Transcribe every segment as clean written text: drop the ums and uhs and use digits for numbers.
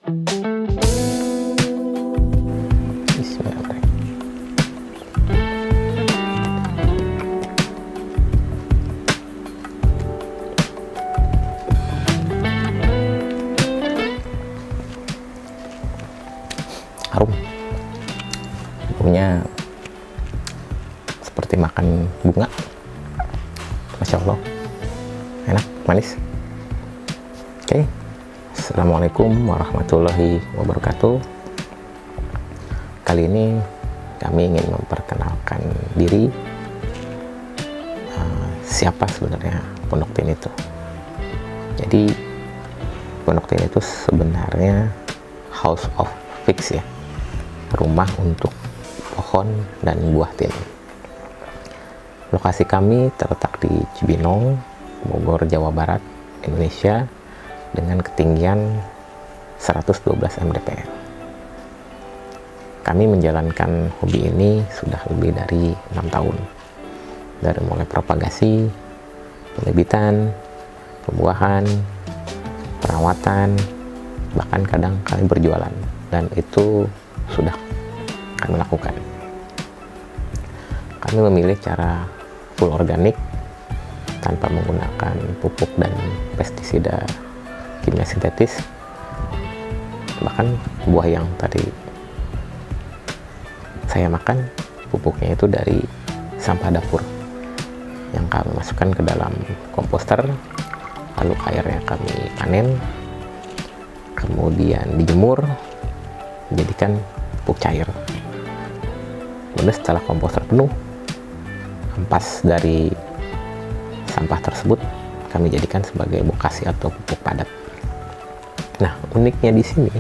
Harum, baunya seperti makan bunga. Masya Allah, enak, manis. Oke, Assalamualaikum warahmatullahi wabarakatuh. Kali ini kami ingin memperkenalkan diri, siapa sebenarnya Pondok Tin itu. Jadi Pondok Tin itu sebenarnya House of Figs ya, rumah untuk pohon dan buah tin. Lokasi kami terletak di Cibinong, Bogor, Jawa Barat, Indonesia, dengan ketinggian 112 mdpl. Kami menjalankan hobi ini sudah lebih dari 6 tahun, dari mulai propagasi, penebitan, pembuahan, perawatan, bahkan kadang kami berjualan, dan itu sudah kami lakukan. Kami memilih cara full organik tanpa menggunakan pupuk dan pestisida kimia sintetis. Bahkan buah yang tadi saya makan, pupuknya itu dari sampah dapur yang kami masukkan ke dalam komposter, lalu airnya kami panen, kemudian dijemur, dijadikan pupuk cair. Kemudian setelah komposter penuh, ampas dari sampah tersebut kami jadikan sebagai bokasi atau pupuk padat. Nah, uniknya di sini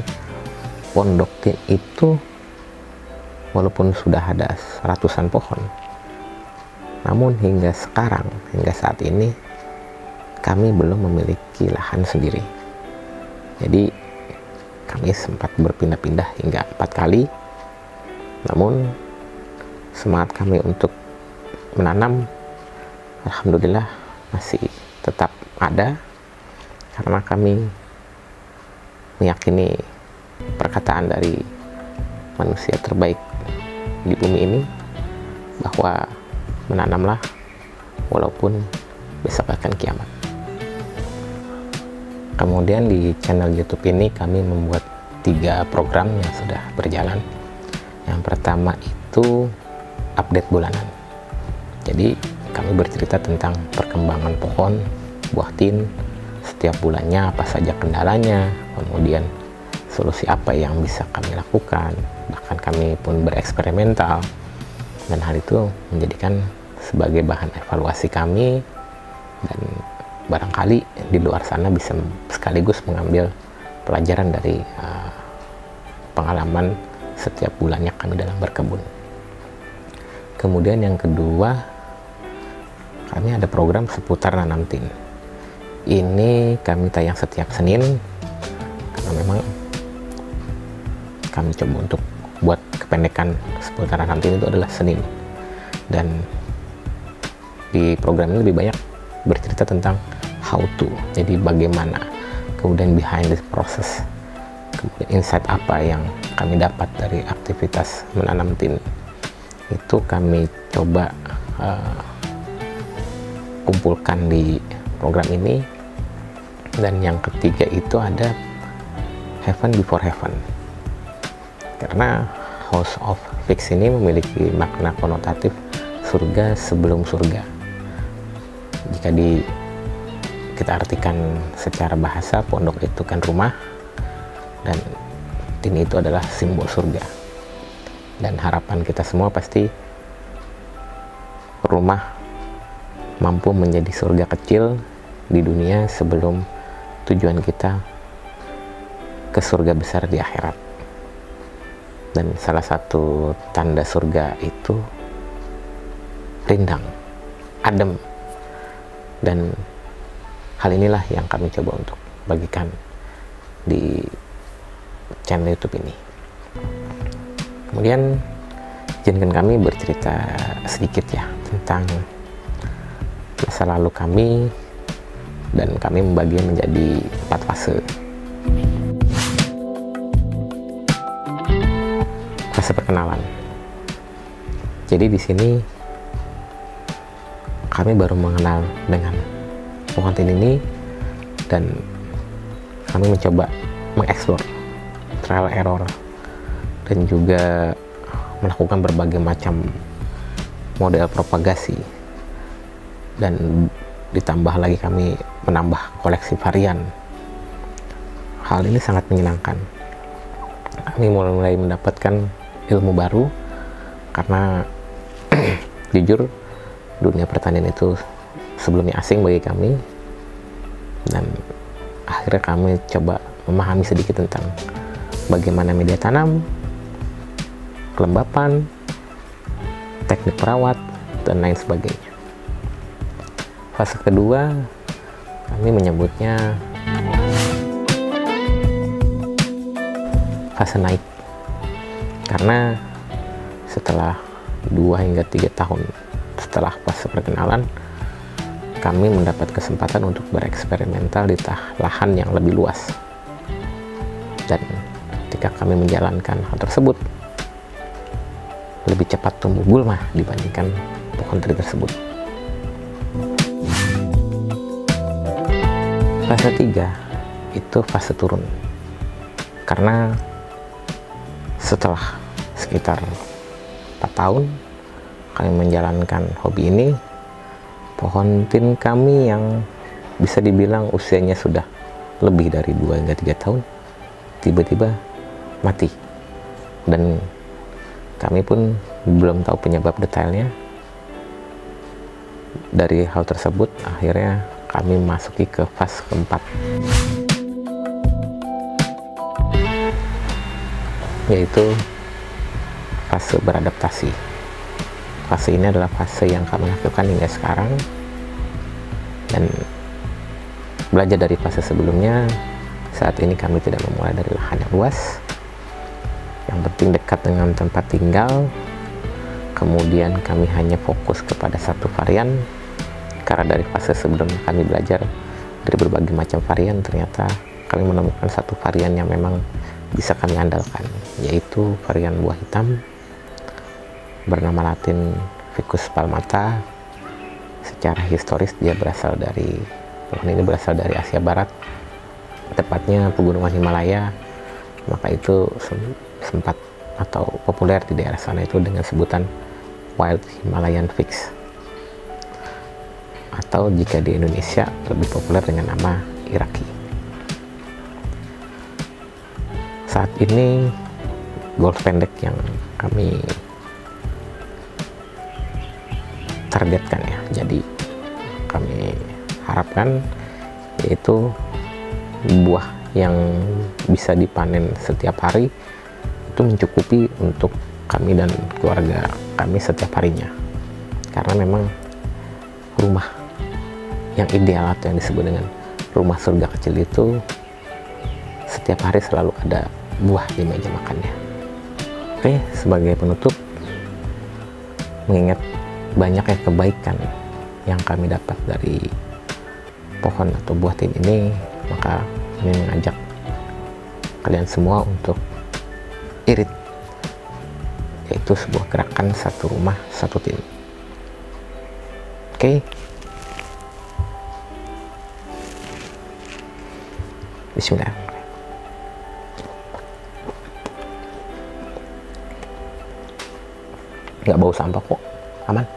Pondok Tin itu walaupun sudah ada ratusan pohon, namun hingga sekarang, hingga saat ini kami belum memiliki lahan sendiri. Jadi kami sempat berpindah-pindah hingga 4 kali, namun semangat kami untuk menanam alhamdulillah masih tetap ada, karena kami meyakini perkataan dari manusia terbaik di bumi ini, bahwa menanamlah walaupun besok akan kiamat. Kemudian di channel YouTube ini kami membuat 3 program yang sudah berjalan. Yang pertama itu update bulanan. Jadi kami bercerita tentang perkembangan pohon, buah tin, setiap bulannya apa saja kendalanya, kemudian solusi apa yang bisa kami lakukan. Bahkan kami pun bereksperimental, dan hal itu menjadikan sebagai bahan evaluasi kami, dan barangkali di luar sana bisa sekaligus mengambil pelajaran dari pengalaman setiap bulannya kami dalam berkebun. Kemudian yang kedua, kami ada program seputar nanam tin. Ini kami tayang setiap Senin, karena memang kami coba untuk buat kependekan seputar nanam tin itu adalah Senin. Dan di program ini lebih banyak bercerita tentang how to, jadi bagaimana, kemudian behind the process, kemudian insight apa yang kami dapat dari aktivitas menanam tin. Itu kami coba kumpulkan di program ini. Dan yang ketiga itu ada Heaven Before Heaven, karena House of Figs ini memiliki makna konotatif surga sebelum surga. Jika kita artikan secara bahasa, pondok itu kan rumah, dan tin itu adalah simbol surga. Dan harapan kita semua pasti rumah mampu menjadi surga kecil di dunia sebelum tujuan kita ke surga besar di akhirat. Dan salah satu tanda surga itu rindang, adem. Dan hal inilah yang kami coba untuk bagikan di channel YouTube ini. Kemudian izinkan kami bercerita sedikit ya tentang masa lalu kami, dan kami membagi menjadi 4 fase. fase perkenalan. Jadi di sini kami baru mengenal dengan pohon tin ini, dan kami mencoba mengeksplor, trial error, dan juga melakukan berbagai macam model propagasi, dan ditambah lagi kami menambah koleksi varian. Hal ini sangat menyenangkan. Kami mulai mendapatkan ilmu baru karena jujur dunia pertanian itu sebelumnya asing bagi kami, dan akhirnya kami coba memahami sedikit tentang bagaimana media tanam, kelembapan, teknik perawat, dan lain sebagainya. Fase kedua kami menyebutnya fase naik, karena setelah 2 hingga 3 tahun setelah fase perkenalan, kami mendapat kesempatan untuk bereksperimental di lahan yang lebih luas, dan ketika kami menjalankan hal tersebut, lebih cepat tumbuh gulma dibandingkan pohon teri tersebut. Fase 3 itu fase turun, karena setelah sekitar 4 tahun kami menjalankan hobi ini, pohon tin kami yang bisa dibilang usianya sudah lebih dari 2 hingga 3 tahun tiba-tiba mati, dan kami pun belum tahu penyebab detailnya. Dari hal tersebut akhirnya kami masuki ke fase keempat, yaitu fase beradaptasi. Fase ini adalah fase yang kami lakukan hingga sekarang, dan belajar dari fase sebelumnya. Saat ini kami tidak memulai dari lahan yang luas, yang penting dekat dengan tempat tinggal. Kemudian kami hanya fokus kepada satu varian, karena dari fase sebelumnya kami belajar dari berbagai macam varian. Ternyata kami menemukan satu varian yang memang bisa kami andalkan, yaitu varian buah hitam bernama Latin Ficus palmata. Secara historis dia berasal dari, pohon ini berasal dari Asia Barat, tepatnya pegunungan Himalaya. Maka itu sempat atau populer di daerah sana itu dengan sebutan Wild Himalayan Fix, atau jika di Indonesia lebih populer dengan nama Iraqi. Saat ini golf pendek yang kami targetkan ya, jadi kami harapkan yaitu buah yang bisa dipanen setiap hari itu mencukupi untuk kami dan keluarga kami setiap harinya, karena memang rumah yang ideal atau yang disebut dengan rumah surga kecil itu setiap hari selalu ada buah di meja makannya. Oke, sebagai penutup, mengingat banyaknya kebaikan yang kami dapat dari pohon atau buah tin ini, maka kami mengajak kalian semua untuk irit, yaitu sebuah gerakan satu rumah satu tin. Oke. Bismillah. Nggak bau sampah kok, aman.